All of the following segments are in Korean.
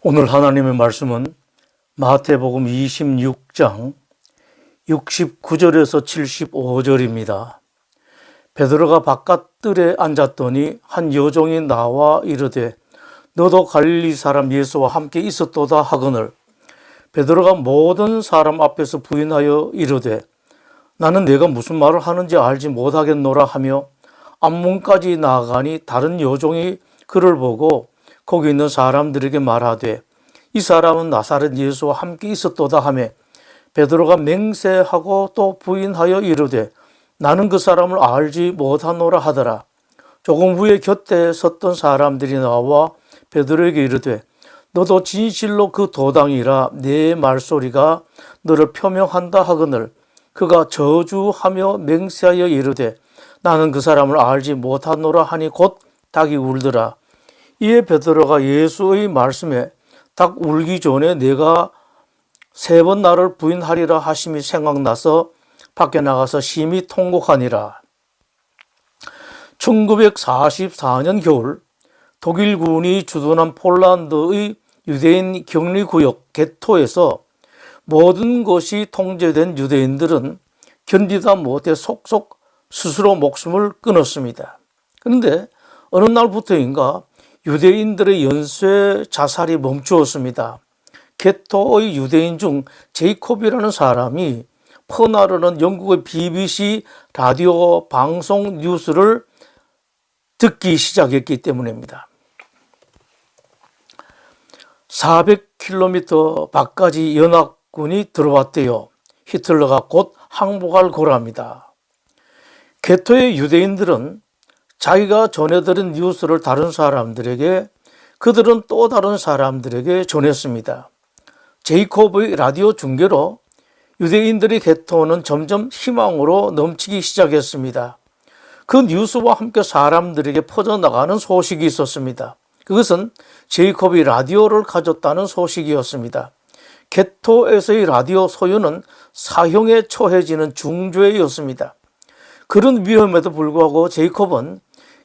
오늘 하나님의 말씀은 마태복음 26장 69절에서 75절입니다. 베드로가 바깥들에 앉았더니 한 여종이 나와 이르되 너도 갈릴리 사람 예수와 함께 있었도다 하거늘 베드로가 모든 사람 앞에서 부인하여 이르되 나는 내가 무슨 말을 하는지 알지 못하겠노라 하며 앞문까지 나아가니 다른 여종이 그를 보고 거기 있는 사람들에게 말하되 이 사람은 나사렛 예수와 함께 있었도다 하며 베드로가 맹세하고 또 부인하여 이르되 나는 그 사람을 알지 못하노라 하더라. 조금 후에 곁에 섰던 사람들이 나와 베드로에게 이르되 너도 진실로 그 도당이라 내 말소리가 너를 표명한다 하거늘 그가 저주하며 맹세하여 이르되 나는 그 사람을 알지 못하노라 하니 곧 닭이 울더라. 이에 베드로가 예수의 말씀에 닭 울기 전에 내가 3번 나를 부인하리라 하심이 생각나서 밖에 나가서 심히 통곡하니라. 1944년 겨울 독일군이 주둔한 폴란드의 유대인 격리구역 게토에서 모든 것이 통제된 유대인들은 견디다 못해 속속 스스로 목숨을 끊었습니다. 그런데 어느 날부터인가 유대인들의 연쇄 자살이 멈추었습니다. 게토의 유대인 중 제이콥이라는 사람이 퍼나르는 영국의 BBC 라디오 방송 뉴스를 듣기 시작했기 때문입니다. 400km 밖까지 연합군이 들어왔대요. 히틀러가 곧 항복할 거랍니다. 게토의 유대인들은 자기가 전해들은 뉴스를 다른 사람들에게 그들은 또 다른 사람들에게 전했습니다. 제이콥의 라디오 중계로 유대인들의 게토는 점점 희망으로 넘치기 시작했습니다. 그 뉴스와 함께 사람들에게 퍼져나가는 소식이 있었습니다. 그것은 제이콥이 라디오를 가졌다는 소식이었습니다. 게토에서의 라디오 소유는 사형에 처해지는 중죄였습니다. 그런 위험에도 불구하고 제이콥은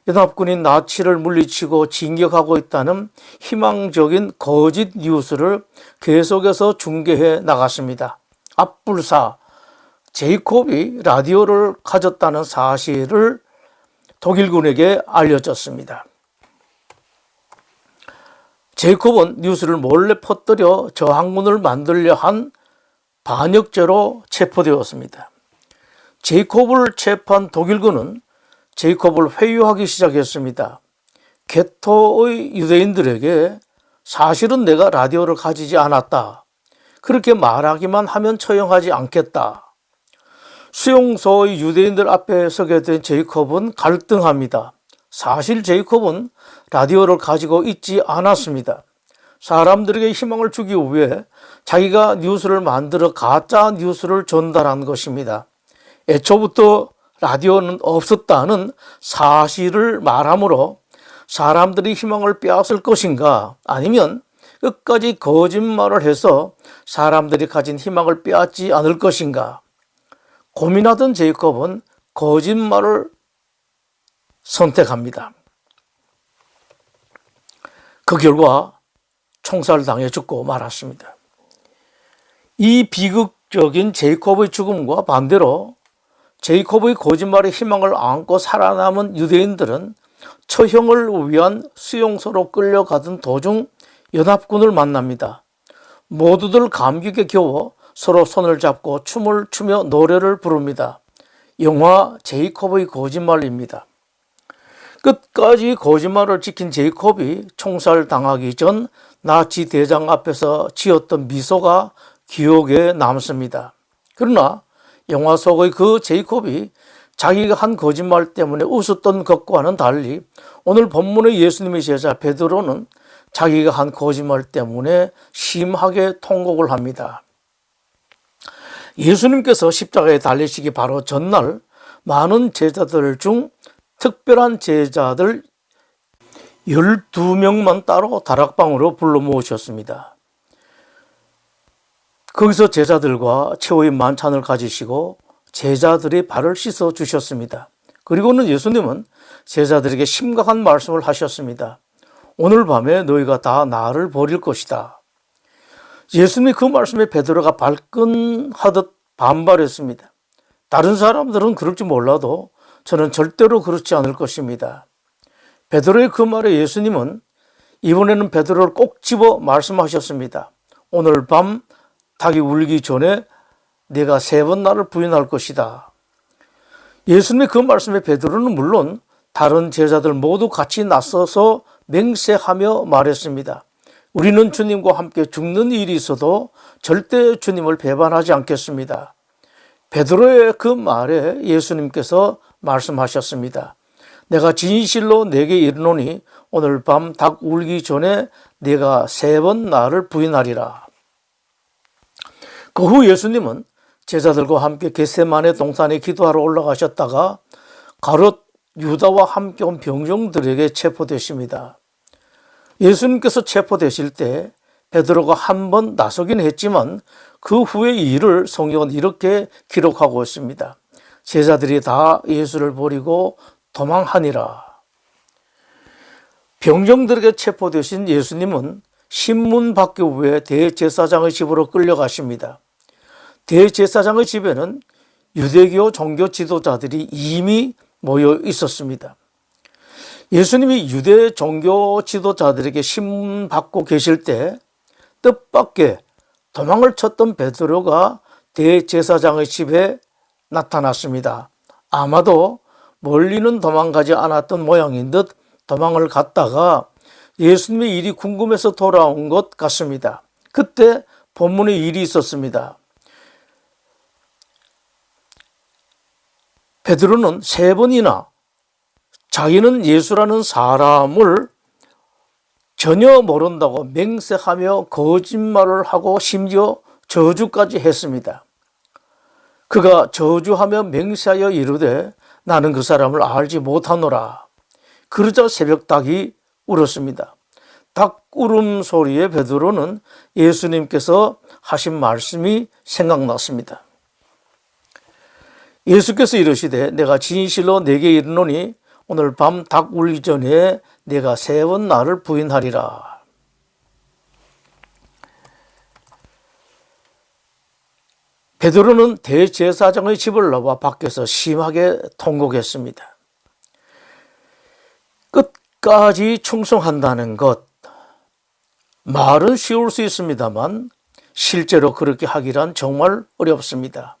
연합군이 나치를 물리치고 진격하고 있다는 희망적인 거짓 뉴스를 계속해서 중계해 나갔습니다. 앞불사 제이콥이 라디오를 가졌다는 사실을 독일군에게 알려졌습니다. 제이콥은 뉴스를 몰래 퍼뜨려 저항군을 만들려 한 반역죄로 체포되었습니다. 제이콥을 체포한 독일군은 제이콥을 회유하기 시작했습니다. 게토의 유대인들에게 사실은 내가 라디오를 가지지 않았다. 그렇게 말하기만 하면 처형하지 않겠다. 수용소의 유대인들 앞에 서게 된 제이콥은 갈등합니다. 사실 제이콥은 라디오를 가지고 있지 않았습니다. 사람들에게 희망을 주기 위해 자기가 뉴스를 만들어 가짜 뉴스를 전달한 것입니다. 애초부터 라디오는 없었다는 사실을 말하므로 사람들이 희망을 빼앗을 것인가 아니면 끝까지 거짓말을 해서 사람들이 가진 희망을 빼앗지 않을 것인가 고민하던 제이콥은 거짓말을 선택합니다. 그 결과 총살당해 죽고 말았습니다. 이 비극적인 제이콥의 죽음과 반대로 제이콥의 거짓말에 희망을 안고 살아남은 유대인들은 처형을 위한 수용소로 끌려가던 도중 연합군을 만납니다. 모두들 감격에 겨워 서로 손을 잡고 춤을 추며 노래를 부릅니다. 영화 제이콥의 거짓말입니다. 끝까지 거짓말을 지킨 제이콥이 총살당하기 전 나치 대장 앞에서 지었던 미소가 기억에 남습니다. 그러나 영화 속의 그 제이콥이 자기가 한 거짓말 때문에 웃었던 것과는 달리 오늘 본문의 예수님의 제자 베드로는 자기가 한 거짓말 때문에 심하게 통곡을 합니다. 예수님께서 십자가에 달리시기 바로 전날 많은 제자들 중 특별한 제자들 12명만 따로 다락방으로 불러 모으셨습니다. 거기서 제자들과 최후의 만찬을 가지시고 제자들의 발을 씻어 주셨습니다. 그리고는 예수님은 제자들에게 심각한 말씀을 하셨습니다. 오늘 밤에 너희가 다 나를 버릴 것이다. 예수님이 그 말씀에 베드로가 발끈하듯 반발했습니다. 다른 사람들은 그럴지 몰라도 저는 절대로 그렇지 않을 것입니다. 베드로의 그 말에 예수님은 이번에는 베드로를 꼭 집어 말씀하셨습니다. 오늘 밤 닭이 울기 전에 내가 3번 나를 부인할 것이다. 예수님의 그 말씀에 베드로는 물론 다른 제자들 모두 같이 나서서 맹세하며 말했습니다. 우리는 주님과 함께 죽는 일이 있어도 절대 주님을 배반하지 않겠습니다. 베드로의 그 말에 예수님께서 말씀하셨습니다. 내가 진실로 내게 이르노니 오늘 밤 닭 울기 전에 네가 3번 나를 부인하리라. 그 후 예수님은 제자들과 함께 겟세마네 동산에 기도하러 올라가셨다가 가롯 유다와 함께 온 병정들에게 체포되십니다. 예수님께서 체포되실 때 베드로가 한 번 나서긴 했지만 그 후의 일을 성경은 이렇게 기록하고 있습니다. 제자들이 다 예수를 버리고 도망하니라. 병정들에게 체포되신 예수님은 신문 받기 후에 대제사장의 집으로 끌려가십니다. 대제사장의 집에는 유대교 종교 지도자들이 이미 모여 있었습니다. 예수님이 유대 종교 지도자들에게 신문 받고 계실 때 뜻밖의 도망을 쳤던 베드로가 대제사장의 집에 나타났습니다. 아마도 멀리는 도망가지 않았던 모양인 듯 도망을 갔다가 예수님의 일이 궁금해서 돌아온 것 같습니다. 그때 본문에 일이 있었습니다. 베드로는 3번이나 자기는 예수라는 사람을 전혀 모른다고 맹세하며 거짓말을 하고 심지어 저주까지 했습니다. 그가 저주하며 맹세하여 이르되 나는 그 사람을 알지 못하노라. 그러자 새벽닭이 울었습니다. 닭 울음소리에 베드로는 예수님께서 하신 말씀이 생각났습니다. 예수께서 이르시되 내가 진실로 내게 이르노니 오늘 밤 닭 울기 전에 내가 3번 나를 부인하리라. 베드로는 대제사장의 집을 나와 밖에서 심하게 통곡했습니다. 끝까지 충성한다는 것, 말은 쉬울 수 있습니다만 실제로 그렇게 하기란 정말 어렵습니다.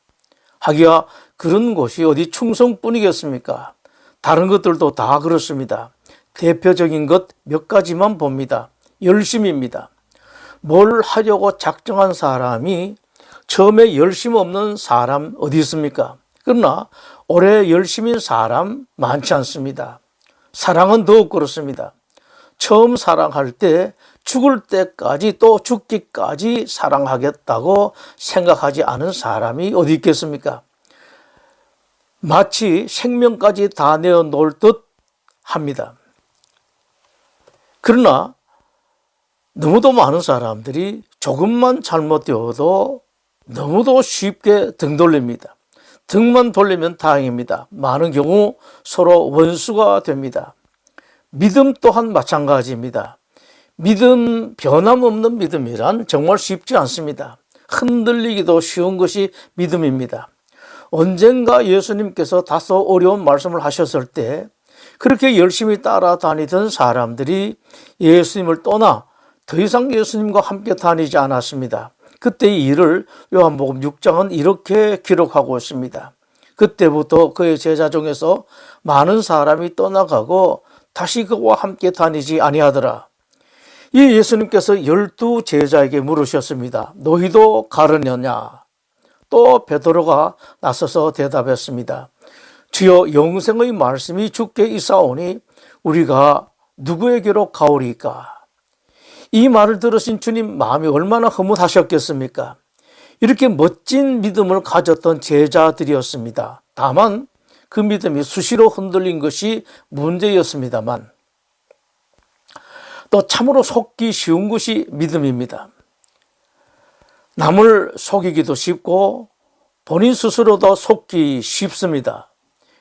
하기야 그런 곳이 어디 충성뿐이겠습니까? 다른 것들도 다 그렇습니다. 대표적인 것 몇 가지만 봅니다. 열심입니다. 뭘 하려고 작정한 사람이 처음에 열심 없는 사람 어디 있습니까? 그러나 오래 열심인 사람 많지 않습니다. 사랑은 더욱 그렇습니다. 처음 사랑할 때 죽을 때까지 또 죽기까지 사랑하겠다고 생각하지 않은 사람이 어디 있겠습니까? 마치 생명까지 다 내어놓을 듯 합니다. 그러나 너무도 많은 사람들이 조금만 잘못되어도 너무도 쉽게 등 돌립니다. 등만 돌리면 다행입니다. 많은 경우 서로 원수가 됩니다. 믿음 또한 마찬가지입니다. 믿음, 변함없는 믿음이란 정말 쉽지 않습니다. 흔들리기도 쉬운 것이 믿음입니다. 언젠가 예수님께서 다소 어려운 말씀을 하셨을 때 그렇게 열심히 따라다니던 사람들이 예수님을 떠나 더 이상 예수님과 함께 다니지 않았습니다. 그때 이 일을 요한복음 6장은 이렇게 기록하고 있습니다. 그때부터 그의 제자 중에서 많은 사람이 떠나가고 다시 그와 함께 다니지 아니하더라. 이 예수님께서 12 제자에게 물으셨습니다. 너희도 가르느냐? 또 베드로가 나서서 대답했습니다. 주여 영생의 말씀이 주께 있사오니 우리가 누구에게로 가오리까? 이 말을 들으신 주님 마음이 얼마나 흐뭇하셨겠습니까? 이렇게 멋진 믿음을 가졌던 제자들이었습니다. 다만 그 믿음이 수시로 흔들린 것이 문제였습니다만 또 참으로 속기 쉬운 것이 믿음입니다. 남을 속이기도 쉽고 본인 스스로도 속기 쉽습니다.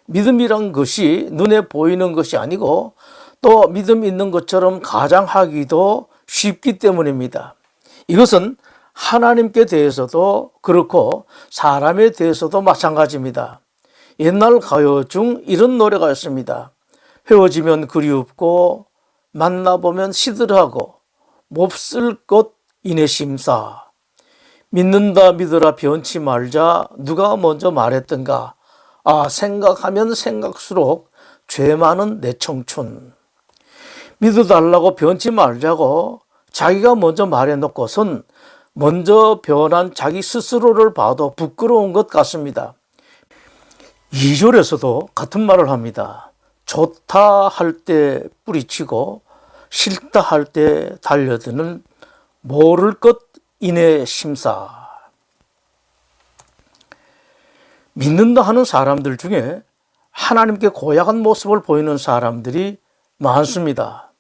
믿음이란 것이 눈에 보이는 것이 아니고 또 믿음 있는 것처럼 가장하기도 쉽기 때문입니다. 이것은 하나님께 대해서도 그렇고 사람에 대해서도 마찬가지입니다. 옛날 가요 중 이런 노래가 있습니다. 헤어지면 그리웁고 만나보면 시들하고 몹쓸 것 인내심사. 믿는다 믿으라 변치 말자 누가 먼저 말했던가. 아 생각하면 생각수록 죄 많은 내 청춘. 믿어달라고 변치 말자고 자기가 먼저 말해놓고선 먼저 변한 자기 스스로를 봐도 부끄러운 것 같습니다. 2절에서도 같은 말을 합니다. 좋다 할 때 뿌리치고 싫다 할 때 달려드는 모를 것 인내 심사. 믿는다 하는 사람들 중에 하나님께 고약한 모습을 보이는 사람들이 많습니다.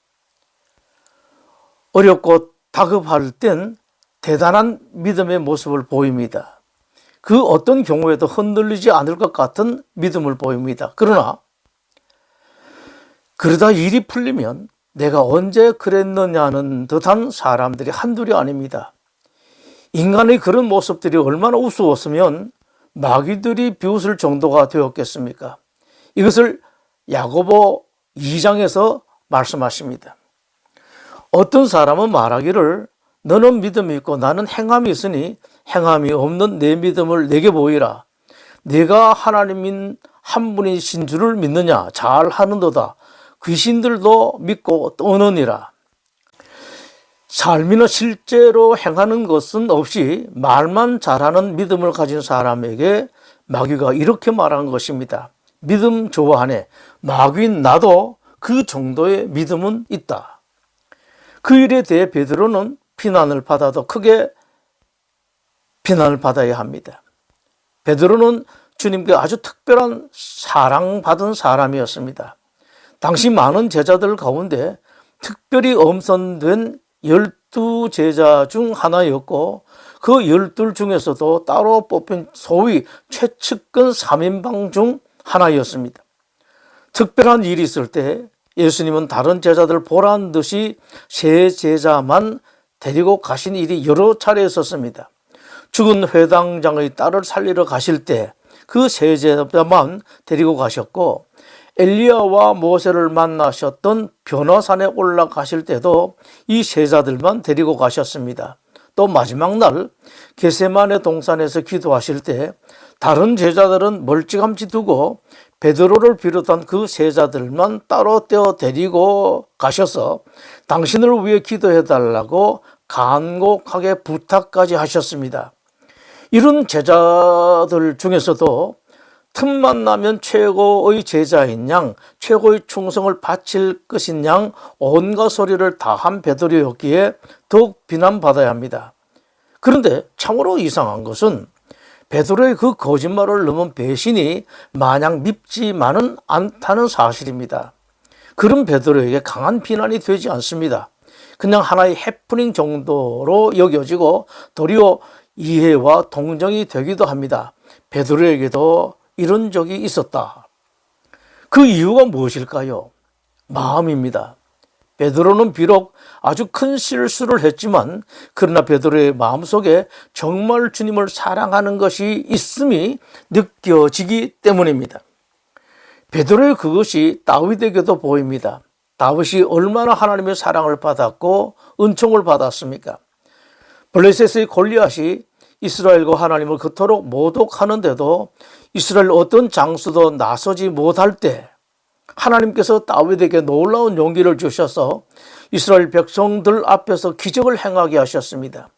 어렵고 다급할 땐 대단한 믿음의 모습을 보입니다. 그 어떤 경우에도 흔들리지 않을 것 같은 믿음을 보입니다. 그러나 그러다 일이 풀리면 내가 언제 그랬느냐는 듯한 사람들이 한둘이 아닙니다. 인간의 그런 모습들이 얼마나 우스웠으면 마귀들이 비웃을 정도가 되었겠습니까? 이것을 야고보 2장에서 말씀하십니다. 어떤 사람은 말하기를 너는 믿음이 있고 나는 행함이 있으니 행함이 없는 내 믿음을 내게 보이라. 내가 하나님인 한 분이신 줄을 믿느냐? 잘 하는도다. 귀신들도 믿고 떠느니라. 삶이나 실제로 행하는 것은 없이 말만 잘하는 믿음을 가진 사람에게 마귀가 이렇게 말한 것입니다. 믿음 좋아하네. 마귀인 나도 그 정도의 믿음은 있다. 그 일에 대해 베드로는 비난을 받아도 크게 비난을 받아야 합니다. 베드로는 주님께 아주 특별한 사랑받은 사람이었습니다. 당시 많은 제자들 가운데 특별히 엄선된 12제자 중 하나였고 그 12 중에서도 따로 뽑힌 소위 최측근 3인방 중 하나였습니다. 특별한 일이 있을 때 예수님은 다른 제자들 보란 듯이 세 제자만 데리고 가신 일이 여러 차례 있었습니다. 죽은 회당장의 딸을 살리러 가실 때 그 세 제자만 데리고 가셨고 엘리야와 모세를 만나셨던 변화산에 올라가실 때도 이 세자들만 데리고 가셨습니다. 또 마지막 날 겟세마네 동산에서 기도하실 때 다른 제자들은 멀찌감치 두고 베드로를 비롯한 그 세자들만 따로 떼어 데리고 가셔서 당신을 위해 기도해 달라고 간곡하게 부탁까지 하셨습니다. 이런 제자들 중에서도 틈만 나면 최고의 제자인 양, 최고의 충성을 바칠 것인 양 온갖 소리를 다 한 베드로였기에 더욱 비난받아야 합니다. 그런데 참으로 이상한 것은 베드로의 그 거짓말을 넘은 배신이 마냥 밉지만은 않다는 사실입니다. 그런 베드로에게 강한 비난이 되지 않습니다. 그냥 하나의 해프닝 정도로 여겨지고 도리어 이해와 동정이 되기도 합니다. 베드로에게도 이런 적이 있었다. 그 이유가 무엇일까요? 마음입니다. 베드로는 비록 아주 큰 실수를 했지만 그러나 베드로의 마음속에 정말 주님을 사랑하는 것이 있음이 느껴지기 때문입니다. 베드로의 그것이 다윗에게도 보입니다. 다윗이 얼마나 하나님의 사랑을 받았고 은총을 받았습니까? 블레셋의 골리앗이 이스라엘과 하나님을 그토록 모독하는데도 이스라엘 어떤 장수도 나서지 못할 때 하나님께서 다윗에게 놀라운 용기를 주셔서 이스라엘 백성들 앞에서 기적을 행하게 하셨습니다.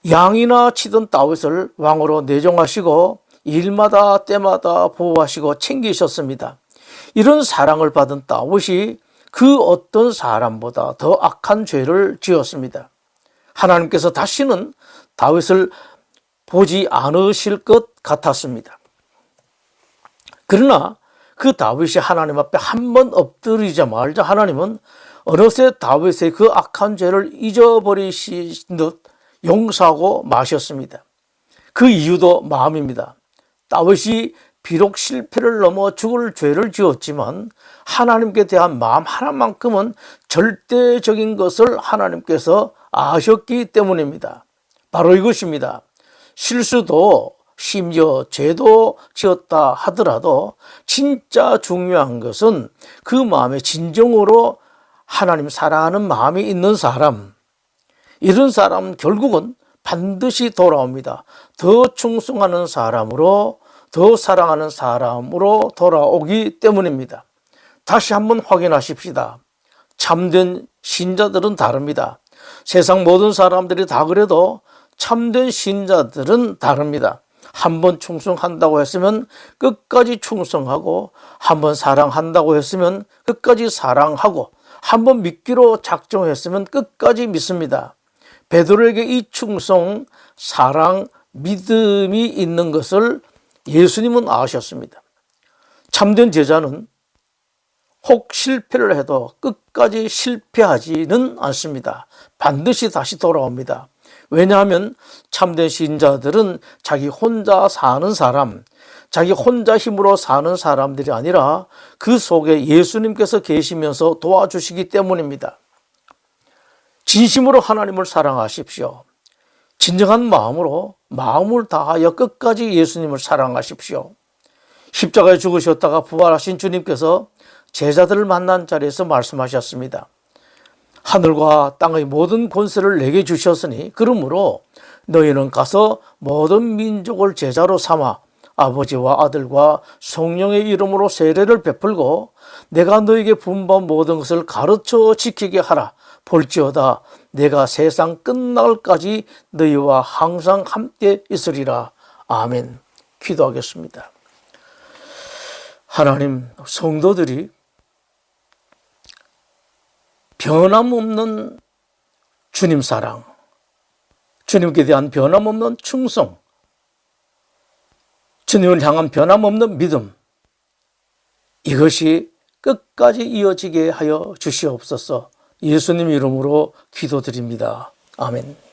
양이나 치던 다윗을 왕으로 내정하시고 일마다 때마다 보호하시고 챙기셨습니다. 이런 사랑을 받은 다윗이 그 어떤 사람보다 더 악한 죄를 지었습니다. 하나님께서 다시는 다윗을 보지 않으실 것 같았습니다. 그러나 그 다윗이 하나님 앞에 한 번 엎드리자마자 하나님은 어느새 다윗의 그 악한 죄를 잊어버리신 듯 용서하고 마셨습니다. 그 이유도 마음입니다. 다윗이 비록 실패를 넘어 죽을 죄를 지었지만 하나님께 대한 마음 하나만큼은 절대적인 것을 하나님께서 아셨기 때문입니다. 바로 이것입니다. 실수도 심지어 죄도 지었다 하더라도 진짜 중요한 것은 그 마음에 진정으로 하나님 사랑하는 마음이 있는 사람, 이런 사람은 결국은 반드시 돌아옵니다. 더 충성하는 사람으로, 더 사랑하는 사람으로 돌아오기 때문입니다. 다시 한번 확인하십시다. 참된 신자들은 다릅니다. 세상 모든 사람들이 다 그래도 참된 신자들은 다릅니다. 한번 충성한다고 했으면 끝까지 충성하고, 한번 사랑한다고 했으면 끝까지 사랑하고, 한번 믿기로 작정했으면 끝까지 믿습니다. 베드로에게 이 충성, 사랑, 믿음이 있는 것을 예수님은 아셨습니다. 참된 제자는 혹 실패를 해도 끝까지 실패하지는 않습니다. 반드시 다시 돌아옵니다. 왜냐하면 참된 신자들은 자기 혼자 사는 사람, 자기 혼자 힘으로 사는 사람들이 아니라 그 속에 예수님께서 계시면서 도와주시기 때문입니다. 진심으로 하나님을 사랑하십시오. 진정한 마음으로 마음을 다하여 끝까지 예수님을 사랑하십시오. 십자가에 죽으셨다가 부활하신 주님께서 제자들을 만난 자리에서 말씀하셨습니다. 하늘과 땅의 모든 권세를 내게 주셨으니 그러므로 너희는 가서 모든 민족을 제자로 삼아 아버지와 아들과 성령의 이름으로 세례를 베풀고 내가 너에게 분부한 모든 것을 가르쳐 지키게 하라. 볼지어다 내가 세상 끝날까지 너희와 항상 함께 있으리라. 아멘. 기도하겠습니다. 하나님, 성도들이 변함없는 주님 사랑, 주님께 대한 변함없는 충성, 주님을 향한 변함없는 믿음, 이것이 끝까지 이어지게 하여 주시옵소서. 예수님 이름으로 기도드립니다. 아멘.